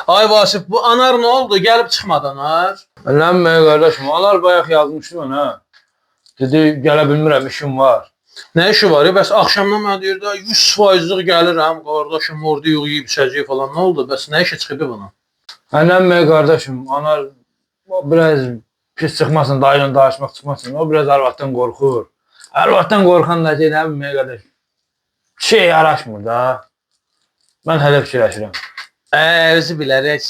Ay Vasif, bu Anar ne oldu? Gelip çıkmadı Anar. Ələnməyə qardaşım, Anar bayaq yazmışdı ona. Dedi, gələ bilmirəm, işim var. Ne işi var ya? Bəs akşamdan mən deyirdi, 100%'lik gəlirəm, qardaşım orada yox, yeyib içəcək falan. Ne oldu? Bəs ne işe çıxıb buna? Ələnməyə qardaşım, Anar o biraz pis çıxmasın, dayıyla danışmaq çıxmasın. O biraz arvaddan qorxur. Arvaddan qorxan da deyil, əminməyə qardaş. Şey yaraşmır da. Mən hələ fikirləşirəm. Özü bilərək,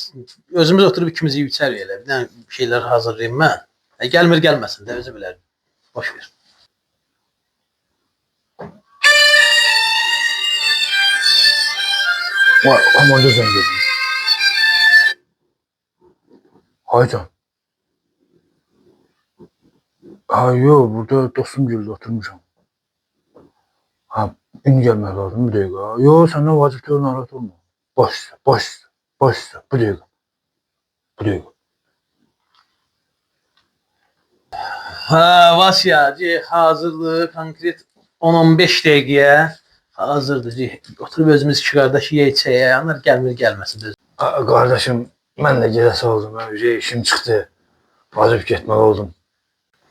özümüz oturub ikimiz yeyib içərik elə. Bir dənə şeylər hazırlayayım mən. Gəlmir gəlməsin də, özü bilər. Boş ver. Vay, komanda zəng edir. Haycan. Ha, yox, burada dostum güldə oturmuşam. Ha, indi gəlmək lazım, bir dəqiqə. Yox, səndən vacib deyil, narahat olma. Boş, bu dəqiqə. Bu dəqiqə. Ha, Vasya, hazırdır, konkret 10-15 dəqiqəyə hazırdır. Oturub özümüz iki qardaş yeyək içəyə, yanlar gəlmir gəlməsin. Qardaşım, mən də gedəsi oldum. İşim çıxdı. Vacib getmək oldum.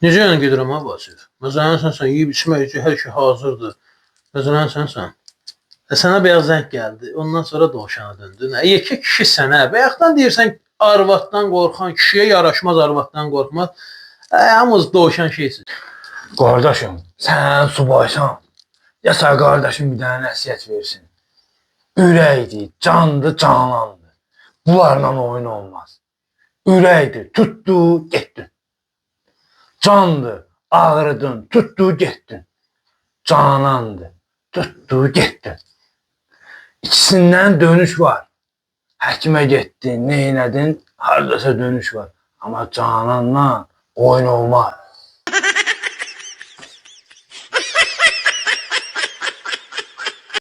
Necə yəni gedirəm ha Vasif? Məsələn sən yeyib içmək üçün hər şey hazırdır. Məsələn sən. Sənə bəyaz zəng gəldi. Ondan sonra dovşana döndün. Yekə kişi sənə. Bayaqdan deyirsən arvaddan qorxan, kişiyə yaraşmaz arvaddan qorxmaz. Hamımız dovşan şeysiz. Qardaşım, sən subaysan. Ya sən qardaşım bir dənə nəsihət versin. Ürəkdir, candır, canandır. Bunlarla oyun olmaz. Ürəkdir, tutdu, getdin. Candır, ağrıdın, tutdu, getdin. Canandır, tutdu, getdin. İkisindən dönüş var. Həkimə getdin, neynədin, haradasa dönüş var. Amma cananla oyun olmaz.